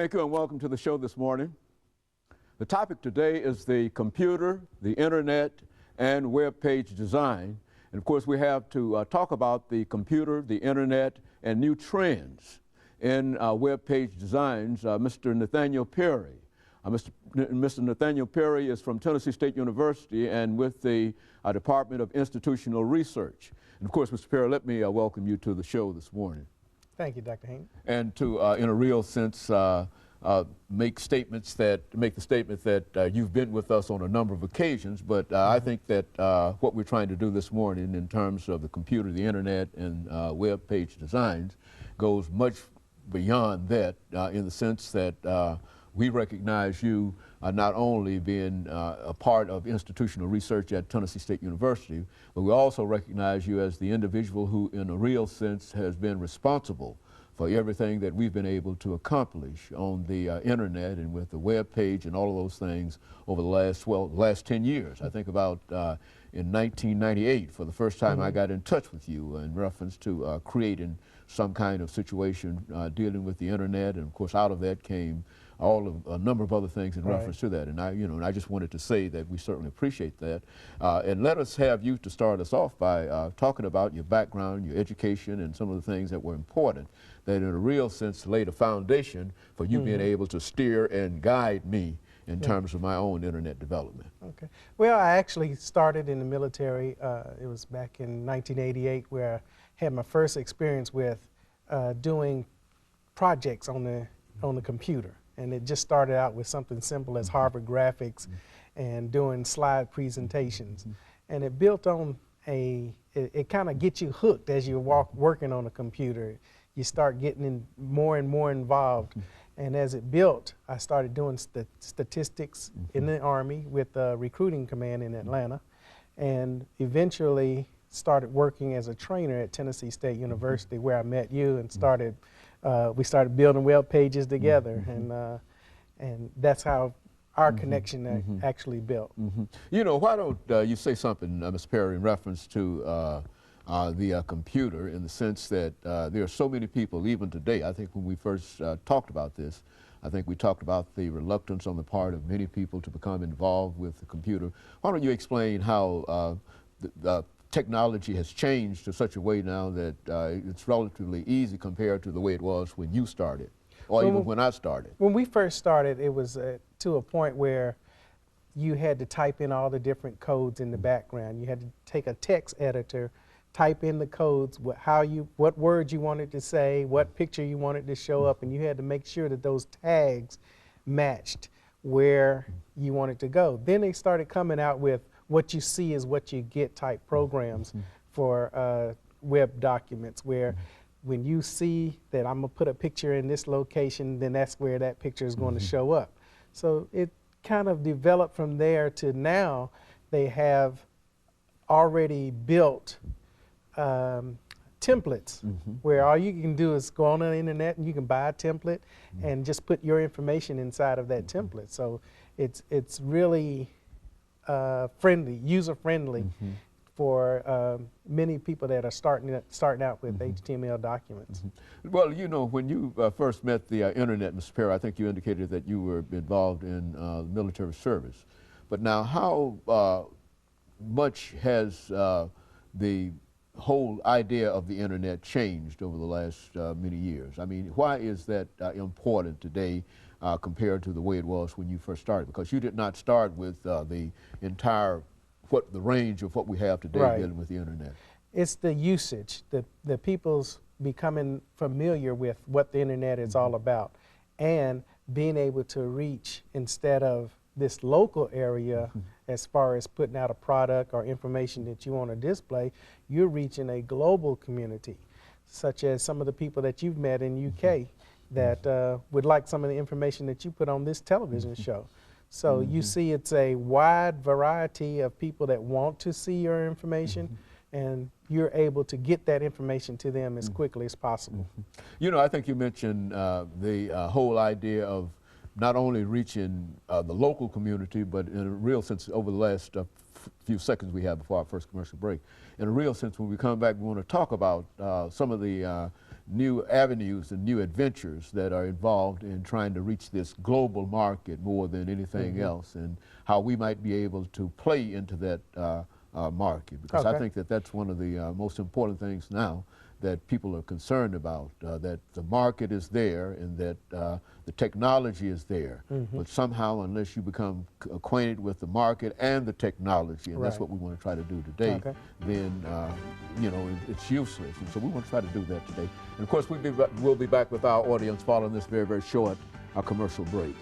Thank you and welcome to the show this morning. The topic today is the computer, the internet, and web page design. And of course we have to talk about the computer, the internet, and new trends in web page designs. Mr. Nathaniel Perry. Mr. Nathaniel Perry is from Tennessee State University and with the Department of Institutional Research. And of course, Mr. Perry, let me welcome you to the show this morning. Thank you, Dr. Haynes. And to, in a real sense, make the statement that you've been with us on a number of occasions, but I think that what we're trying to do this morning in terms of the computer, the internet, and web page designs goes much beyond that in the sense that we recognize you not only being a part of institutional research at Tennessee State University, but we also recognize you as the individual who, in a real sense, has been responsible for everything that we've been able to accomplish on the internet and with the web page and all of those things over the last 10 years. I think about in 1998, for the first time I got in touch with you in reference to creating some kind of situation dealing with the internet, and of course out of that came a number of other things in reference to that. And I just wanted to say that we certainly appreciate that. And let us have you to start us off by talking about your background, your education, and some of the things that were important that in a real sense laid a foundation for you being able to steer and guide me in terms of my own internet development. Okay. Well, I actually started in the military. It was back in 1988 where I had my first experience with doing projects on the computer. And it just started out with something simple as Harvard graphics and doing slide presentations. And it built on it kind of gets you hooked as you working on a computer. You start getting more and more involved. And as it built, I started doing statistics in the Army with the recruiting command in Atlanta, and eventually started working as a trainer at Tennessee State University where I met you and started we started building web pages together, and that's how our connection actually built. You know, why don't you say something, Mr. Perry, in reference to the computer, in the sense that there are so many people, even today. I think when we first talked about this, I think we talked about the reluctance on the part of many people to become involved with the computer. Why don't you explain how the technology has changed to such a way now that it's relatively easy compared to the way it was when you started, or even when I started? When we first started, it was to a point where you had to type in all the different codes in the background. You had to take a text editor, type in the codes, what words you wanted to say, what picture you wanted to show up, and you had to make sure that those tags matched where you wanted to go. Then they started coming out with what you see is what you get type programs for web documents, where when you see that I'm gonna put a picture in this location, then that's where that picture is going to show up. So it kind of developed from there to now they have already built templates where all you can do is go on the internet and you can buy a template and just put your information inside of that template. So it's really friendly, user-friendly for many people that are starting out with HTML documents. Well, you know, when you first met the internet, Mr. Perry, I think you indicated that you were involved in military service. But now, how much has the whole idea of the internet changed over the last many years? I mean, why is that important today compared to the way it was when you first started? Because you did not start with the entire, the range of what we have today dealing with the internet. It's the usage, the people's becoming familiar with what the internet is all about, and being able to reach, instead of this local area as far as putting out a product or information that you want to display, you're reaching a global community, such as some of the people that you've met in UK that would like some of the information that you put on this television show. So you see it's a wide variety of people that want to see your information, and you're able to get that information to them as quickly as possible. You know, I think you mentioned the whole idea of not only reaching the local community, but in a real sense over the last few seconds we have before our first commercial break. In a real sense, when we come back, we want to talk about some of the new avenues and new adventures that are involved in trying to reach this global market more than anything else, and how we might be able to play into that market, because I think that that's one of the most important things now that people are concerned about, that the market is there and that the technology is there, but somehow unless you become acquainted with the market and the technology, and that's what we want to try to do today, then you know, it's useless. And so we want to try to do that today. And of course we'll be back with our audience following this very, very short commercial break.